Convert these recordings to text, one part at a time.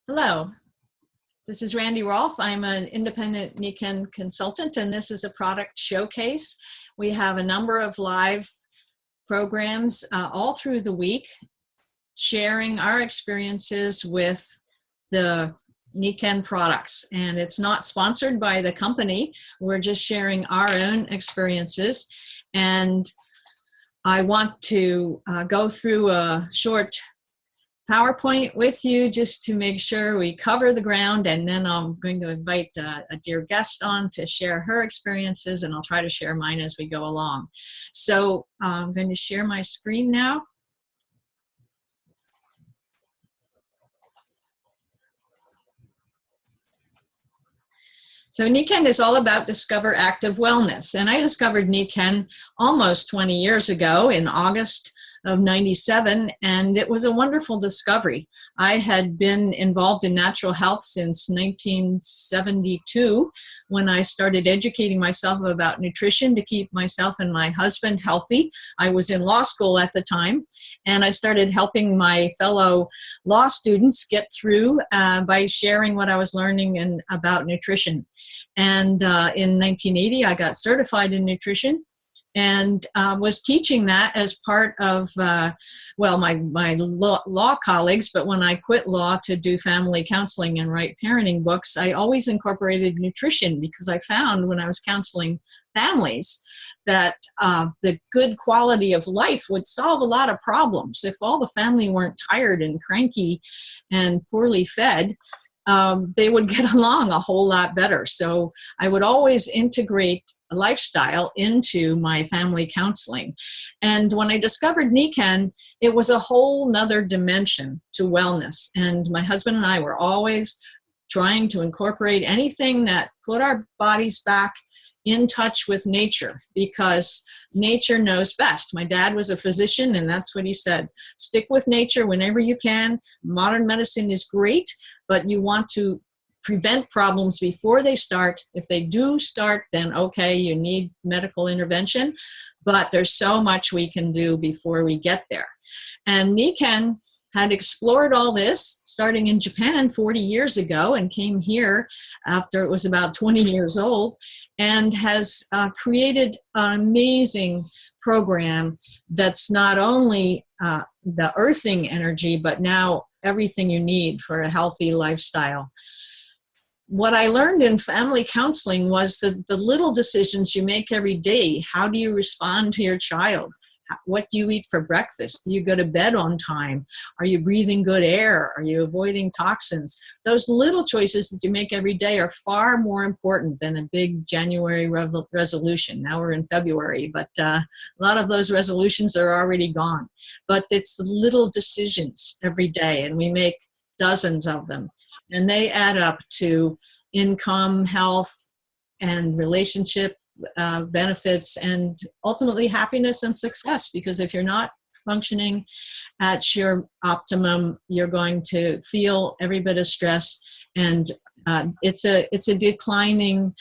Hello, this is Randy Rolfe. I'm an independent Nikken consultant, and this is a product showcase. We have a number of live programs all through the week, sharing our experiences with the Nikken products. And it's not sponsored by the company. We're just sharing our own experiences. And I want to go through a short PowerPoint with you just to make sure we cover the ground, and then I'm going to invite a dear guest on to share her experiences, and I'll try to share mine as we go along. So I'm going to share my screen now. So Nikken is all about Discover Active Wellness, and I discovered Nikken almost 20 years ago in August of '97, and it was a wonderful discovery. I had been involved in natural health since 1972 when I started educating myself about nutrition to keep myself and my husband healthy. I was in law school at the time, and I started helping my fellow law students get through by sharing what I was learning about nutrition. And in 1980, I got certified in nutrition, and was teaching that as part of, well, my law colleagues. But when I quit law to do family counseling and write parenting books, I always incorporated nutrition, because I found when I was counseling families that the good quality of life would solve a lot of problems. If all the family weren't tired and cranky and poorly fed, they would get along a whole lot better. So I would always integrate lifestyle into my family counseling. And when I discovered Nikken, it was a whole nother dimension to wellness. And my husband and I were always trying to incorporate anything that put our bodies back in touch with nature, because nature knows best. My dad was a physician, and that's what he said. Stick with nature whenever you can. Modern medicine is great, but you want to prevent problems before they start. If they do start, then okay, you need medical intervention, but there's so much we can do before we get there. And Nikken had explored all this starting in Japan 40 years ago, and came here after it was about 20 years old, and has created an amazing program that's not only the earthing energy, but now everything you need for a healthy lifestyle. What I learned in family counseling was that the little decisions you make every day. How do you respond to your child? What do you eat for breakfast? Do you go to bed on time? Are you breathing good air? Are you avoiding toxins? Those little choices that you make every day are far more important than a big January resolution. Now we're in February, but a lot of those resolutions are already gone. But it's the little decisions every day, and we make dozens of them. And they add up to income, health, and relationship benefits, and ultimately happiness and success. Because if you're not functioning at your optimum, you're going to feel every bit of stress, and it's a declining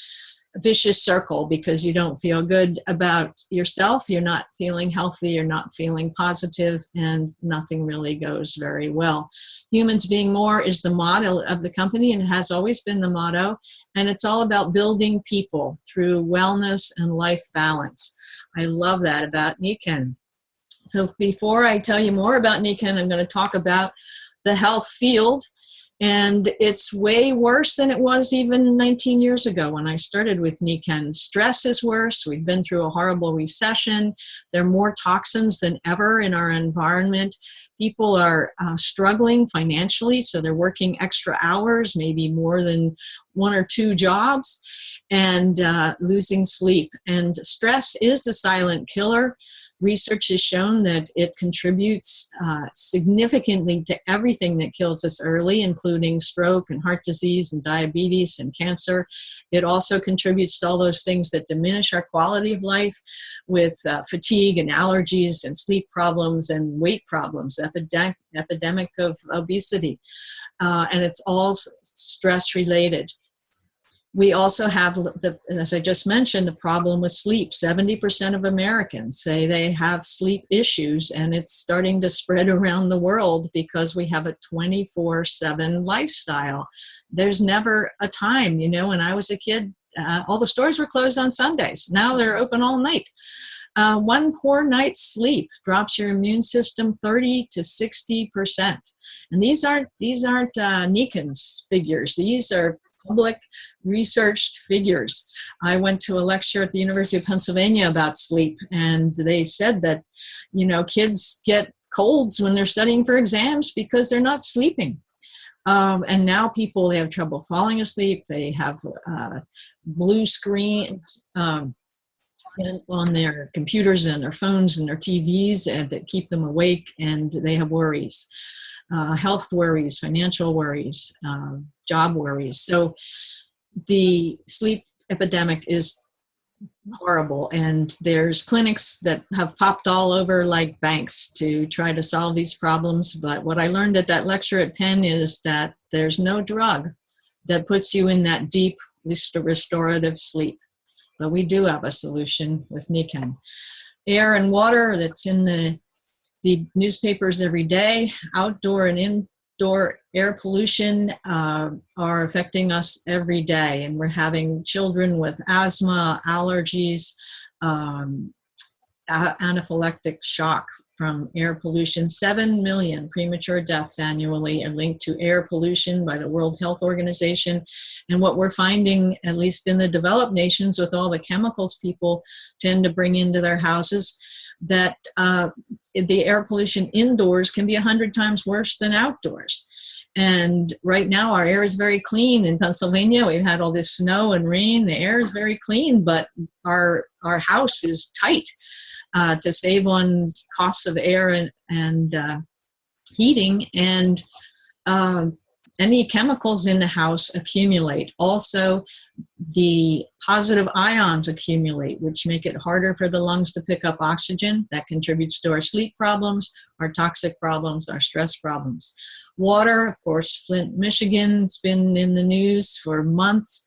vicious circle, because you don't feel good about yourself, you're not feeling healthy, you're not feeling positive, and nothing really goes very well. Humans being more is the motto of the company, and it has always been the motto, and it's all about building people through wellness and life balance. I love that about Nikken. So before I tell you more about Nikken, I'm going to talk about the health field. And it's way worse than it was even 19 years ago when I started with Nikken. Stress is worse. We've been through a horrible recession. There are more toxins than ever in our environment. People are struggling financially, so they're working extra hours, maybe more than 1 or 2 jobs, and losing sleep. And stress is the silent killer. Research has shown that it contributes significantly to everything that kills us early, including stroke and heart disease and diabetes and cancer. It also contributes to all those things that diminish our quality of life, with fatigue and allergies and sleep problems and weight problems, epidemic of obesity. And it's all stress related. We also have, as I just mentioned, the problem with sleep. 70% of Americans say they have sleep issues, and it's starting to spread around the world because we have a 24/7 lifestyle. There's never a time, you know, when I was a kid, all the stores were closed on Sundays. Now they're open all night. One poor night's sleep drops your immune system 30 to 60%. And these aren't Nikken's figures. These are public researched figures. I went to a lecture at the University of Pennsylvania about sleep, and they said that, you know, kids get colds when they're studying for exams because they're not sleeping. And now people, they have trouble falling asleep. They have blue screens on their computers and their phones and their TVs that keep them awake, and they have worries. Health worries, financial worries, job worries. So the sleep epidemic is horrible, and there's clinics that have popped all over like banks to try to solve these problems. But what I learned at that lecture at Penn is that there's no drug that puts you in that deep restorative sleep. But we do have a solution with Nikken. Air and water, that's in the newspapers every day. Outdoor and indoor air pollution are affecting us every day, and we're having children with asthma, allergies, anaphylactic shock from air pollution. 7 million premature deaths annually are linked to air pollution by the World Health Organization. And what we're finding, at least in the developed nations, with all the chemicals people tend to bring into their houses, that the air pollution indoors can be 100 times worse than outdoors. And right now our air is very clean in Pennsylvania. We've had all this snow and rain. The air is very clean, but our house is tight to save on costs of air and heating. And any chemicals in the house accumulate. Also, the positive ions accumulate, which make it harder for the lungs to pick up oxygen. That contributes to our sleep problems, our toxic problems, our stress problems. Water, of course, Flint, Michigan's been in the news for months.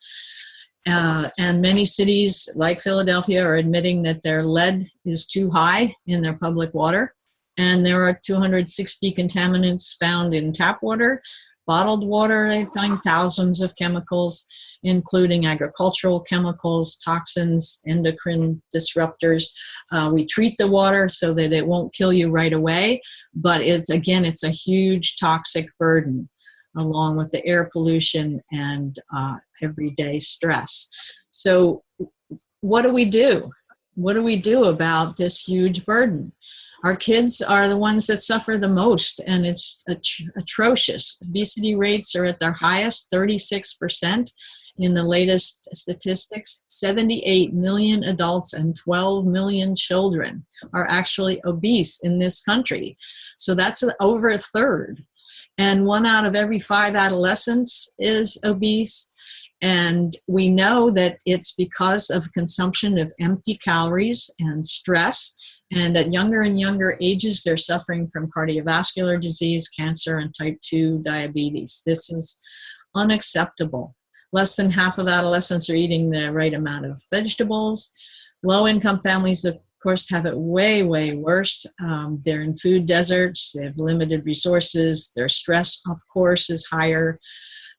And many cities like Philadelphia are admitting that their lead is too high in their public water. And there are 260 contaminants found in tap water. Bottled water, they find thousands of chemicals, including agricultural chemicals, toxins, endocrine disruptors. We treat the water so that it won't kill you right away, but it's a huge toxic burden, along with the air pollution and everyday stress. So what do we do? What do we do about this huge burden? Our kids are the ones that suffer the most, and it's atrocious. Obesity rates are at their highest, 36% in the latest statistics. 78 million adults and 12 million children are actually obese in this country. So that's over a third. And 1 out of every 5 adolescents is obese. And we know that it's because of consumption of empty calories and stress. And at younger and younger ages, they're suffering from cardiovascular disease, cancer, and type 2 diabetes. This is unacceptable. Less than half of adolescents are eating the right amount of vegetables. Low-income families, of course, have it way, way worse. They're in food deserts. They have limited resources. Their stress, of course, is higher.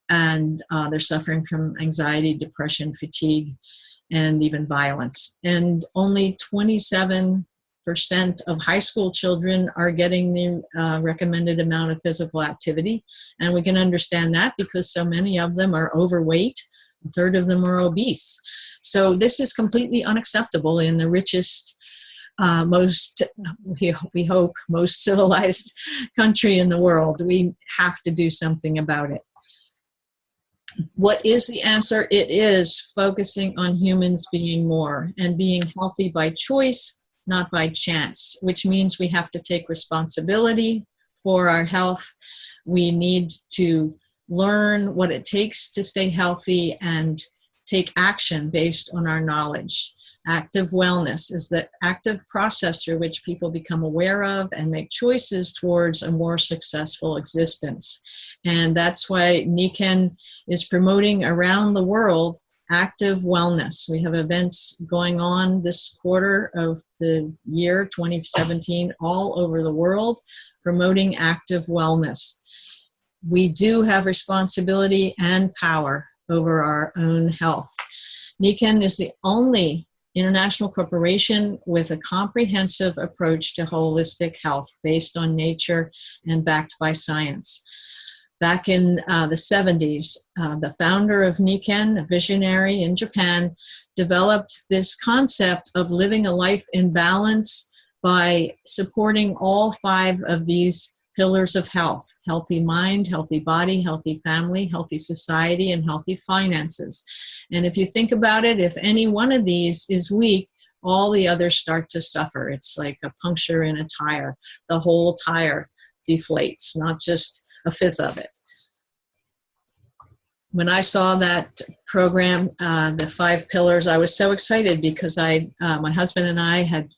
And they're suffering from anxiety, depression, fatigue, and even violence. And only 27% of high school children are getting the recommended amount of physical activity. And we can understand that because so many of them are overweight. A third of them are obese. So this is completely unacceptable in the richest, we hope, most civilized country in the world. We have to do something about it. What is the answer? It is focusing on humans being more and being healthy by choice, not by chance, which means we have to take responsibility for our health. We need to learn what it takes to stay healthy and take action based on our knowledge. Active wellness is the active process through which people become aware of and make choices towards a more successful existence. And that's why Nikken is promoting around the world active wellness. We have events going on this quarter of the year 2017 all over the world promoting active wellness. We do have responsibility and power over our own health. Nikken is the only international corporation with a comprehensive approach to holistic health based on nature and backed by science. Back in the 70s, the founder of Nikken, a visionary in Japan, developed this concept of living a life in balance by supporting all 5 of these pillars of health: healthy mind, healthy body, healthy family, healthy society, and healthy finances. And if you think about it, if any one of these is weak, all the others start to suffer. It's like a puncture in a tire. The whole tire deflates, not just a fifth of it. When I saw that program, the 5 pillars, I was so excited because my husband and I had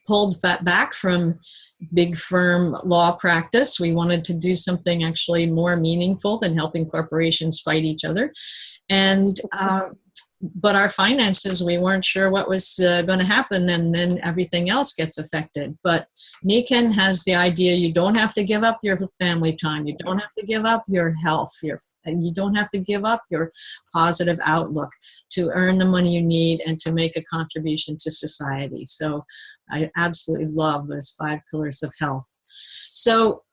pulled back from big firm law practice. We wanted to do something actually more meaningful than helping corporations fight each other. And but our finances, we weren't sure what was going to happen, and then everything else gets affected. But Nikken has the idea you don't have to give up your family time. You don't have to give up your health. And you don't have to give up your positive outlook to earn the money you need and to make a contribution to society. So I absolutely love those 5 pillars of health. So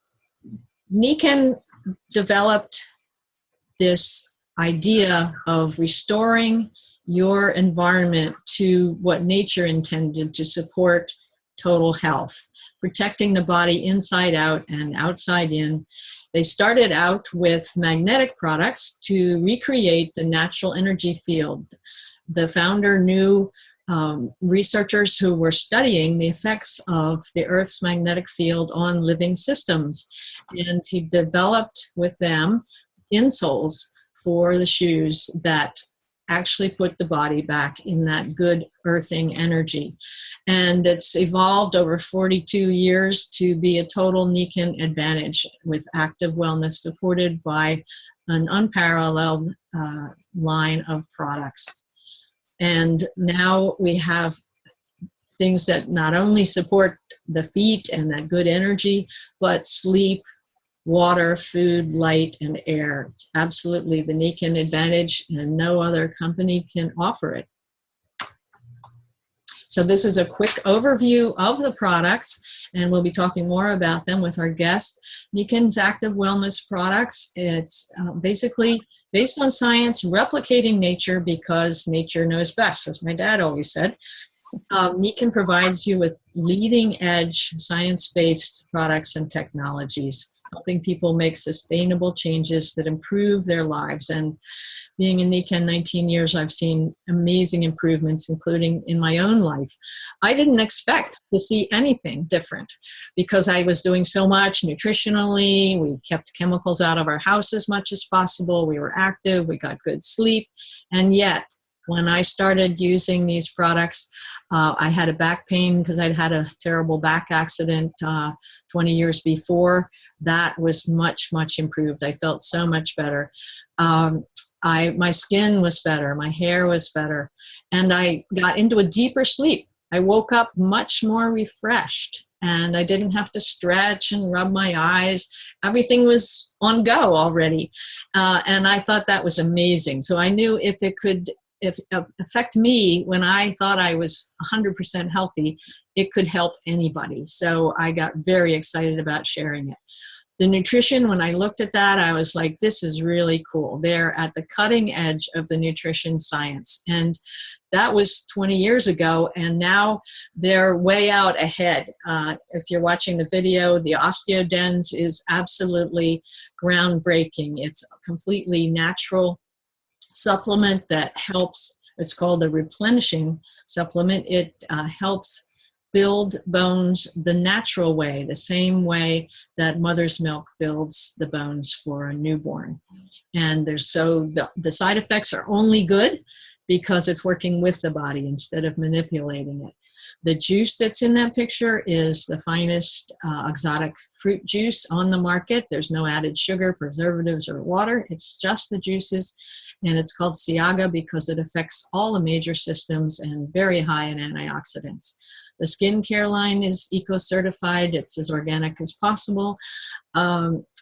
Nikken developed this idea of restoring your environment to what nature intended to support total health, protecting the body inside out and outside in. They started out with magnetic products to recreate the natural energy field. The founder knew researchers who were studying the effects of the Earth's magnetic field on living systems, and he developed with them insoles for the shoes that actually put the body back in that good earthing energy. And it's evolved over 42 years to be a total Nikken advantage with active wellness supported by an unparalleled line of products. And now we have things that not only support the feet and that good energy, but sleep, water, food, light, and air. It's absolutely the Nikken advantage, and no other company can offer it. So this is a quick overview of the products, and we'll be talking more about them with our guest. Nikken's active wellness products, it's basically based on science, replicating nature because nature knows best, as my dad always said. Nikken provides you with leading edge science-based products and technologies, helping people make sustainable changes that improve their lives. And being in Nikken 19 years, I've seen amazing improvements, including in my own life. I didn't expect to see anything different because I was doing so much nutritionally. We kept chemicals out of our house as much as possible. We were active, we got good sleep. And yet, when I started using these products, I had a back pain because I'd had a terrible back accident 20 years before. That was much, much improved. I felt so much better. My skin was better, my hair was better, and I got into a deeper sleep. I woke up much more refreshed, and I didn't have to stretch and rub my eyes. Everything was on go already, and I thought that was amazing. So I knew if it could affect me when I thought I was 100% healthy, it could help anybody. So I got very excited about sharing it. The nutrition, when I looked at that, I was like, this is really cool. They're at the cutting edge of the nutrition science. And that was 20 years ago, and now they're way out ahead. If you're watching the video, the OsteoDens is absolutely groundbreaking. It's a completely natural supplement that helps. It's called the replenishing supplement. It helps build bones the natural way, the same way that mother's milk builds the bones for a newborn. And the side effects are only good because it's working with the body instead of manipulating it. The juice that's in that picture is the finest exotic fruit juice on the market. There's no added sugar, preservatives, or water. It's just the juices. And it's called Siaga because it affects all the major systems and very high in antioxidants. The skincare line is eco-certified. It's as organic as possible.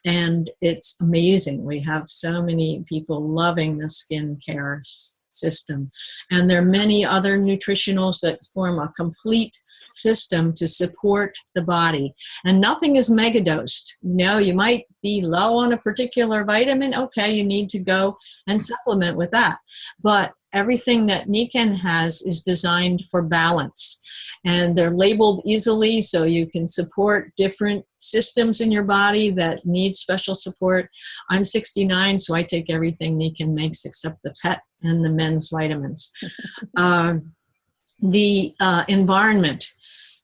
And it's amazing. We have so many people loving the skincare system. And there are many other nutritionals that form a complete system to support the body. And nothing is megadosed. You might be low on a particular vitamin. Okay, you need to go and supplement with that. But everything that Nikken has is designed for balance. And they're labeled easily so you can support different systems in your body that need special support. I'm 69, so I take everything Nikken makes except the pet and the men's vitamins. The environment,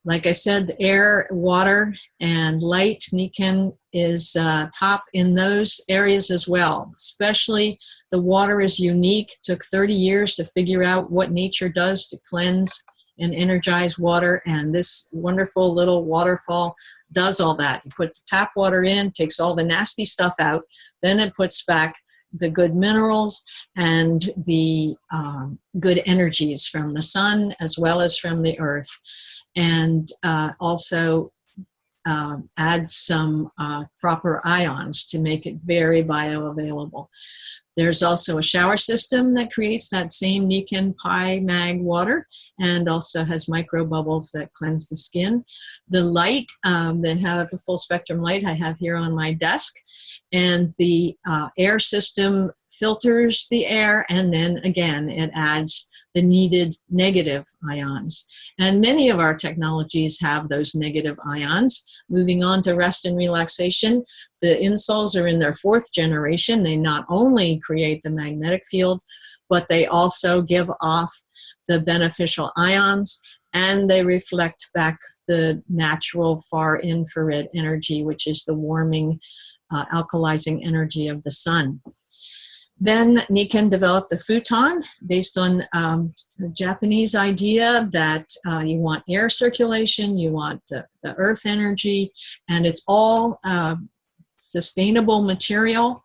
like I said, air, water, and light. Nikken is top in those areas as well. Especially the water is unique. Took 30 years to figure out what nature does to cleanse and energize water, and this wonderful little waterfall does all that. You put the tap water in, takes all the nasty stuff out, then it puts back the good minerals and the good energies from the sun as well as from the earth, and also adds some proper ions to make it very bioavailable. There's also a shower system that creates that same Nikken Pi Mag water and also has micro bubbles that cleanse the skin. The light, they have the full spectrum light I have here on my desk, and the air system filters the air, and then again it adds the needed negative ions. And many of our technologies have those negative ions. Moving on to rest and relaxation, the insoles are in their 4th generation. They not only create the magnetic field, but they also give off the beneficial ions, and they reflect back the natural far infrared energy, which is the warming, alkalizing energy of the sun. Then Nikken developed the futon based on the Japanese idea that you want air circulation, you want the earth energy, and it's all sustainable material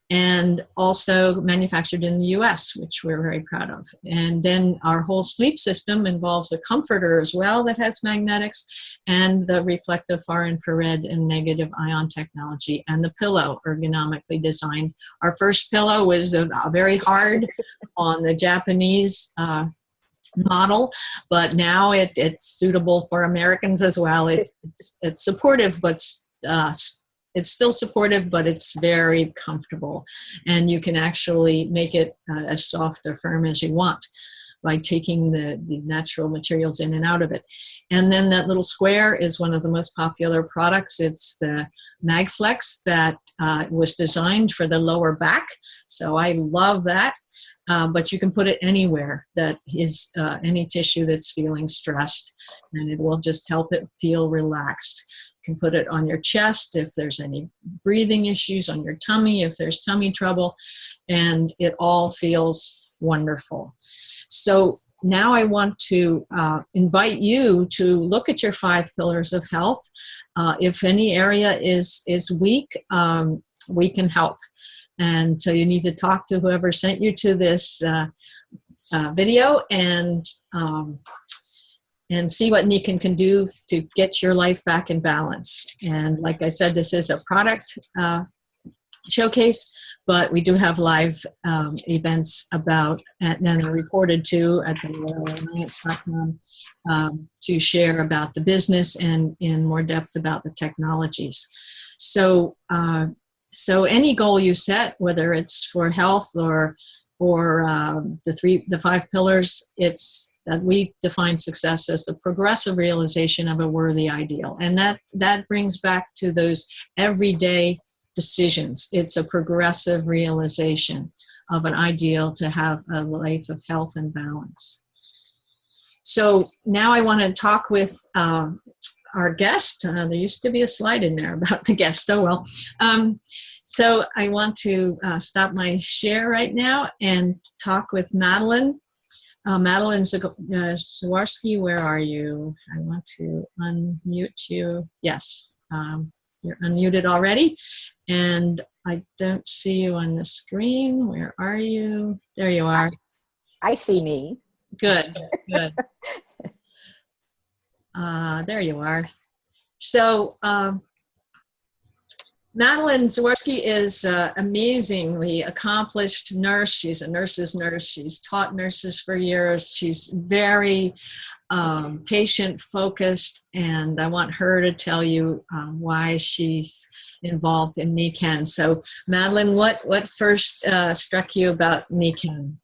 and also manufactured in the US, which we're very proud of. And then our whole sleep system involves a comforter as well that has magnetics and the reflective far infrared and negative ion technology, and the pillow ergonomically designed. Our first pillow was very hard on the Japanese model, but now it's suitable for Americans as well. It's supportive, but it's still supportive, but it's very comfortable. And you can actually make it as soft or firm as you want by taking the natural materials in and out of it. And then that little square is one of the most popular products. It's the MagFlex that was designed for the lower back. So I love that. But you can put it anywhere that is any tissue that's feeling stressed, and it will just help it feel relaxed. You can put it on your chest if there's any breathing issues, on your tummy if there's tummy trouble, and it all feels wonderful. So now I want to invite you to look at your 5 pillars of health. If any area is weak, we can help. And so you need to talk to whoever sent you to this video and see what Nikken can do to get your life back in balance. And like I said, this is a product showcase, but we do have live events about, and are recorded too at the royalalliance.com to share about the business and in more depth about the technologies. So any goal you set, whether it's for health or the 5 pillars, it's that we define success as the progressive realization of a worthy ideal. And that brings back to those everyday decisions. It's a progressive realization of an ideal to have a life of health and balance. So now I want to talk with our guest. There used to be a slide in there about the guest. Oh well. So I want to stop my share right now and talk with Madeline. Madeline Zaworski, where are you? I want to unmute you. Yes. you're unmuted already. And I don't see you on the screen. Where are you? There you are. I see me. Good, good. There you are. So Madeline Zaworski is an amazingly accomplished nurse. She's a nurse's nurse. She's taught nurses for years. She's very patient-focused, and I want her to tell you why she's involved in Nikken. So Madeline, what first struck you about Nikken?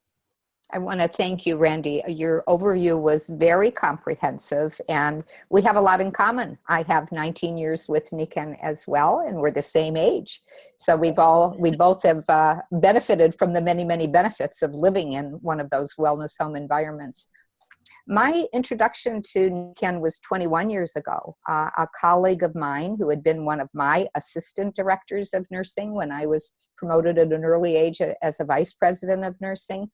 I want to thank you, Randy. Your overview was very comprehensive, and we have a lot in common. I have 19 years with Nikken as well, and we're the same age. So we both have benefited from the many, many benefits of living in one of those wellness home environments. My introduction to Nikken was 21 years ago. A colleague of mine who had been one of my assistant directors of nursing when I was promoted at an early age as a vice president of nursing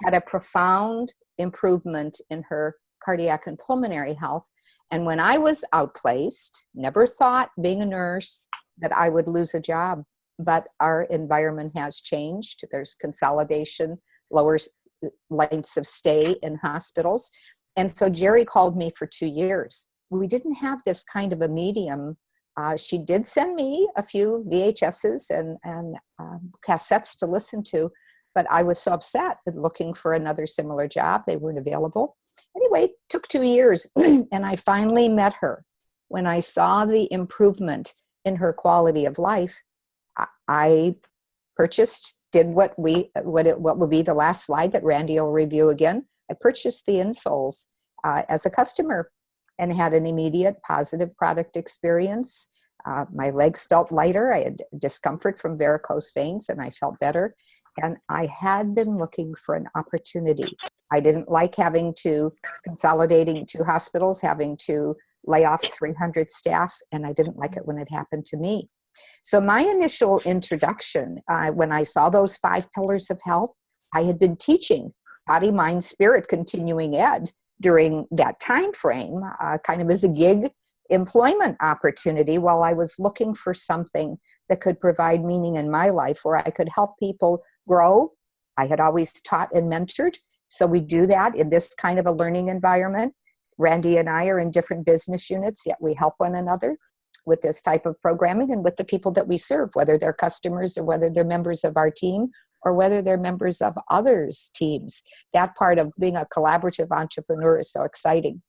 had a profound improvement in her cardiac and pulmonary health. And when I was outplaced, never thought being a nurse that I would lose a job, but our environment has changed. There's consolidation, lower lengths of stay in hospitals. And so Jerry called me for 2 years. We didn't have this kind of a medium. She did send me a few VHSs and cassettes to listen to, but I was so upset at looking for another similar job. They weren't available. Anyway, it took 2 years, and I finally met her. When I saw the improvement in her quality of life, I purchased, did what will be the last slide that Randy will review again. I purchased the insoles as a customer and had an immediate positive product experience. My legs felt lighter. I had discomfort from varicose veins, and I felt better. And I had been looking for an opportunity. I didn't like having to consolidating 2 hospitals, having to lay off 300 staff, and I didn't like it when it happened to me. So my initial introduction, when I saw those 5 pillars of health, I had been teaching body, mind, spirit, continuing ed during that time frame, kind of as a gig employment opportunity while I was looking for something that could provide meaning in my life where I could help people grow. I had always taught and mentored, so we do that in this kind of a learning environment. Randy and I are in different business units, yet we help one another with this type of programming and with the people that we serve, whether they're customers or whether they're members of our team or whether they're members of others' teams. That part of being a collaborative entrepreneur is so exciting.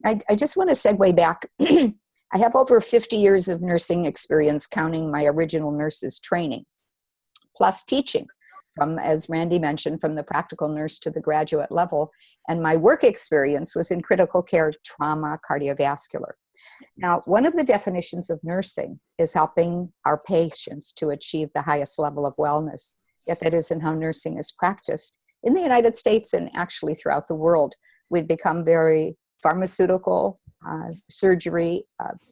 I just want to segue back. I have over 50 years of nursing experience, counting my original nurse's training, plus teaching from, as Randy mentioned, from the practical nurse to the graduate level. And my work experience was in critical care, trauma, cardiovascular. Now, one of the definitions of nursing is helping our patients to achieve the highest level of wellness. Yet that isn't how nursing is practiced. In the United States and actually throughout the world, we've become very pharmaceutical, surgery,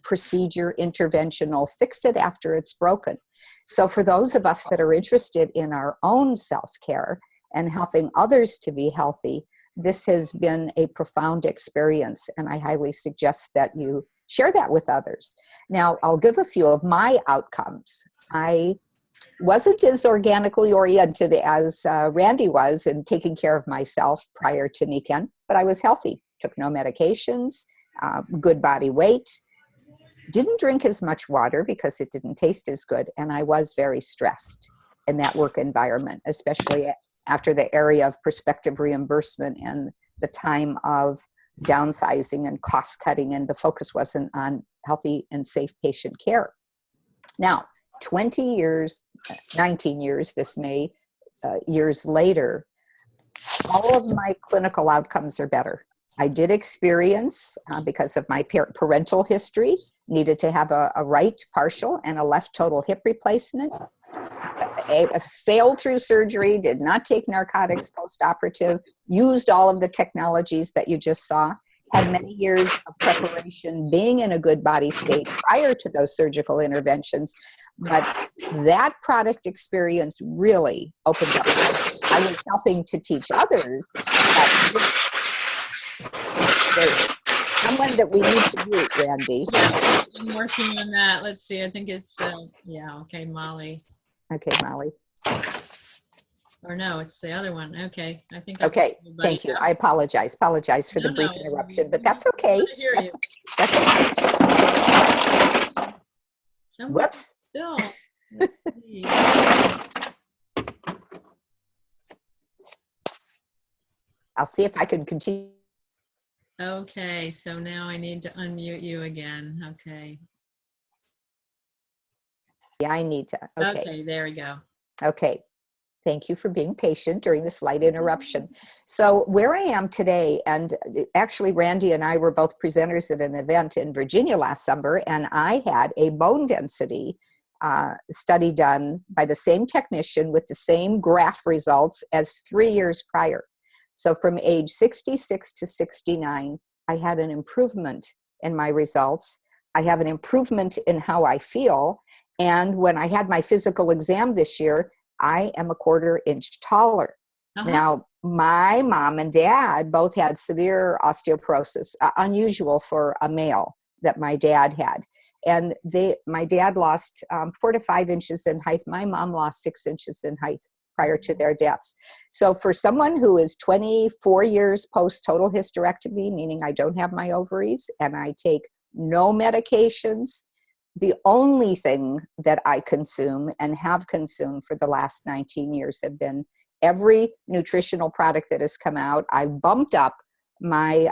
procedure, interventional, fix it after it's broken. So for those of us that are interested in our own self-care and helping others to be healthy, this has been a profound experience, and I highly suggest that you share that with others. Now, I'll give a few of my outcomes. I wasn't as organically oriented as Randy was in taking care of myself prior to Nikken, but I was healthy, took no medications, good body weight, didn't drink as much water because it didn't taste as good, and I was very stressed in that work environment, especially after the area of prospective reimbursement and the time of downsizing and cost cutting, and the focus wasn't on healthy and safe patient care. Now, 20 years, 19 years this May, years later, all of my clinical outcomes are better. I did experience, because of my parental history, needed to have a right partial and a left total hip replacement. I sailed through surgery, did not take narcotics post-operative, used all of the technologies that you just saw, had many years of preparation, being in a good body state prior to those surgical interventions. But that product experience really opened up. I was helping to teach others. So someone that we need to mute, Randy. Yeah, I'm working on that. Let's see. I think it's, yeah, okay, Molly. Okay, Molly. Or no, it's the other one. Okay, I think. Okay, thank you. I apologize for the brief interruption, but that's okay. I hear you. That's okay. Somebody Whoops. Still. I'll see if I can continue. Okay, so now I need to unmute you again. Okay. Yeah, I need to. Okay. Okay, there we go. Okay. Thank you for being patient during the slight interruption. So where I am today, and actually Randy and I were both presenters at an event in Virginia last summer, and I had a bone density study done by the same technician with the same graph results as 3 years prior. So from age 66 to 69, I had an improvement in my results. I have an improvement in how I feel. And when I had my physical exam this year, I am a 1/4 inch taller. Now, my mom and dad both had severe osteoporosis, unusual for a male that my dad had. And my dad lost 4 to 5 inches in height. My mom lost 6 inches in height prior to their deaths. So for someone who is 24 years post total hysterectomy, meaning I don't have my ovaries and I take no medications, the only thing that I consume and have consumed for the last 19 years have been every nutritional product that has come out. I bumped up my,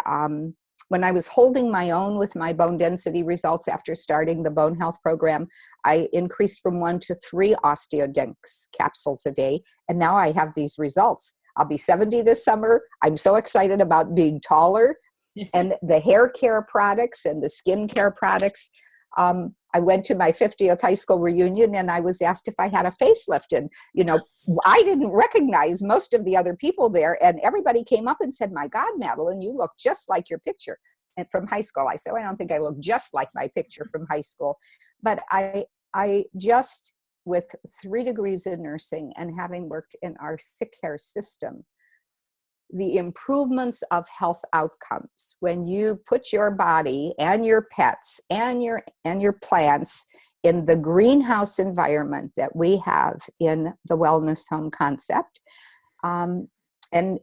when I was holding my own with my bone density results after starting the bone health program, I increased from 1 to 3 OsteoDenx capsules a day. And now I have these results. I'll be 70 this summer. I'm so excited about being taller. And the hair care products and the skin care products, I went to my 50th high school reunion and I was asked if I had a facelift. And, you know, I didn't recognize most of the other people there. And everybody came up and said, "My God, Madeline, you look just like your picture." And from high school, I said, "I don't think I look just like my picture from high school." But I just, with 3 degrees in nursing and having worked in our sick care system, the improvements of health outcomes when you put your body and your pets and your plants in the greenhouse environment that we have in the wellness home concept. And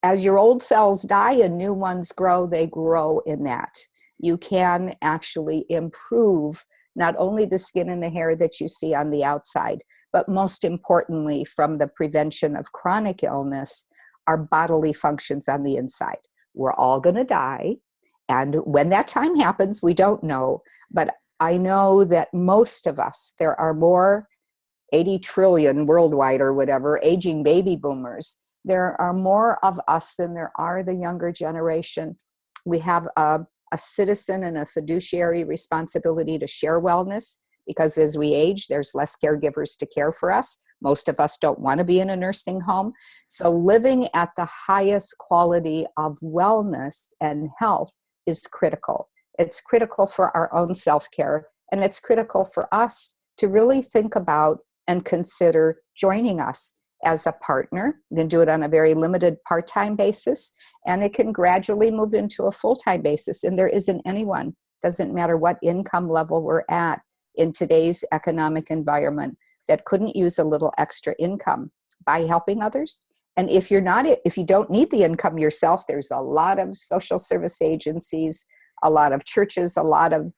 as your old cells die and new ones grow, they grow in that. You can actually improve not only the skin and the hair that you see on the outside, but most importantly, from the prevention of chronic illness, our bodily functions on the inside. We're all going to die. And when that time happens, we don't know. But I know that most of us, there are more 80 trillion worldwide or whatever, aging baby boomers. There are more of us than there are the younger generation. We have a citizen and a fiduciary responsibility to share wellness, because as we age, there's less caregivers to care for us. Most of us don't want to be in a nursing home. So living at the highest quality of wellness and health is critical. It's critical for our own self-care, and it's critical for us to really think about and consider joining us as a partner. You can do it on a very limited part-time basis, and it can gradually move into a full-time basis. And there isn't anyone, doesn't matter what income level we're at in today's economic environment, that couldn't use a little extra income by helping others. And if you don't need the income yourself, there's a lot of social service agencies, a lot of churches, a lot of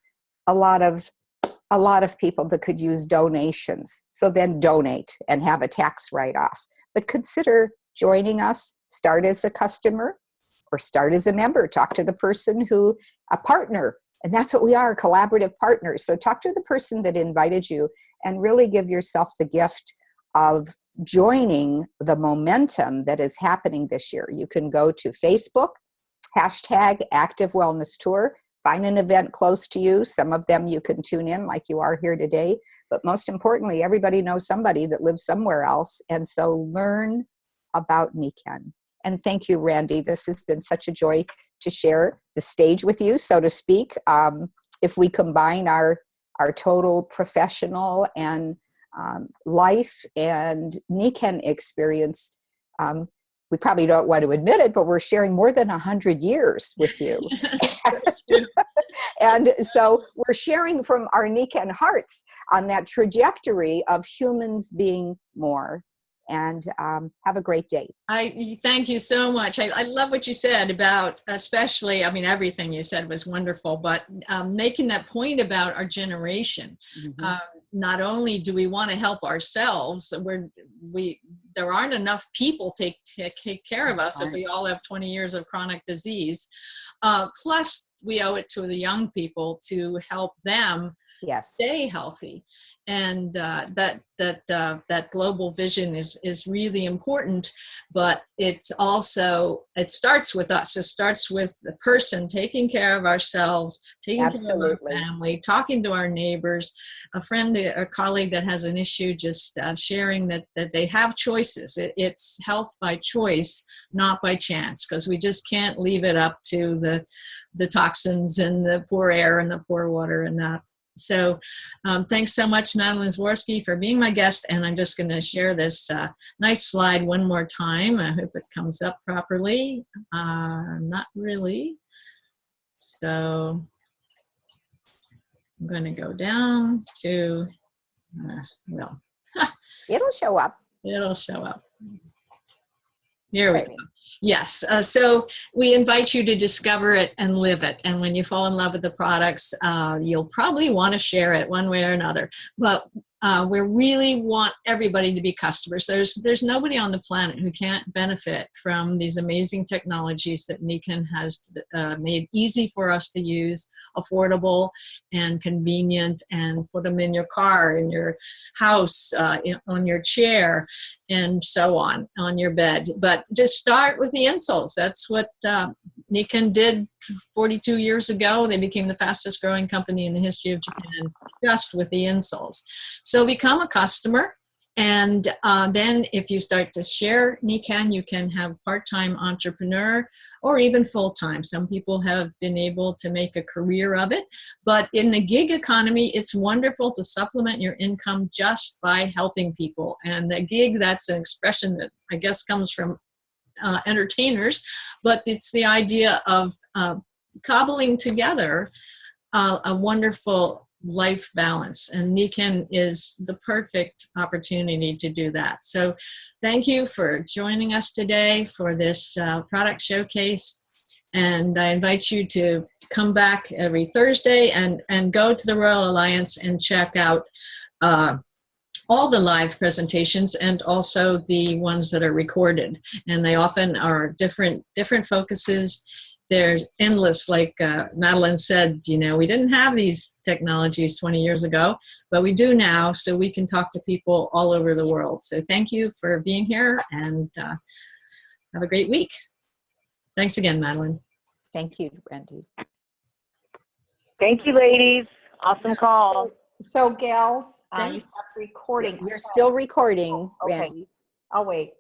people that could use donations. So then donate and have a tax write-off. But consider joining us. Start as a customer or start as a member. Talk to the person a partner. And that's what we are, collaborative partners. So talk to the person that invited you and really give yourself the gift of joining the momentum that is happening this year. You can go to Facebook, #Active Wellness Tour, find an event close to you. Some of them you can tune in like you are here today. But most importantly, everybody knows somebody that lives somewhere else. And so learn about Nikken. And thank you, Randy. This has been such a joy to share the stage with you, so to speak. If we combine our total professional and life and Nikken experience, we probably don't want to admit it, but we're sharing more than 100 years with you. And so we're sharing from our Nikken hearts on that trajectory of humans being more. And have a great day. I thank you so much. I love what you said about, especially, I mean, everything you said was wonderful, but making that point about our generation. Mm-hmm. Not only do we want to help ourselves, there aren't enough people take care of us if we all have 20 years of chronic disease. Plus, we owe it to the young people to help them stay healthy, and that global vision is really important. But it starts with us. It starts with the person taking care of ourselves, taking care of our family, talking to our neighbors, a friend, a colleague that has an issue, just sharing that they have choices. It's health by choice, not by chance, because we just can't leave it up to the toxins and the poor air and the poor water and that. So thanks so much, Madeline Zaworski, for being my guest. And I'm just going to share this nice slide one more time. I hope it comes up properly. Not really. So I'm going to go down to, well. It'll show up. It'll show up. Here we go. Yes. So we invite you to discover it and live it. And when you fall in love with the products, you'll probably want to share it one way or another. But we really want everybody to be customers. There's nobody on the planet who can't benefit from these amazing technologies that Nikken has made easy for us to use, affordable and convenient, and put them in your car, in your house, on your chair, and so on your bed. But just start with the insoles. That's what Nikken did 42 years ago. They became the fastest growing company in the history of Japan, just with the insoles. So become a customer, and then if you start to share Nikken, you can have part-time entrepreneur or even full-time. Some people have been able to make a career of it, but in the gig economy, it's wonderful to supplement your income just by helping people. And the gig, that's an expression that I guess comes from entertainers, but it's the idea of cobbling together a wonderful life balance, and Nikken is the perfect opportunity to do that. So thank you for joining us today for this product showcase, and I invite you to come back every Thursday and go to the Royal Alliance and check out all the live presentations and also the ones that are recorded, and they often are different focuses. They're endless. Like Madeline said, you know, we didn't have these technologies 20 years ago, but we do now, so we can talk to people all over the world. So thank you for being here, and have a great week. Thanks again, Madeline. Thank you, Randy. Thank you, ladies. Awesome call. So, gals, you stopped recording. You're still recording, Randy. I'll wait.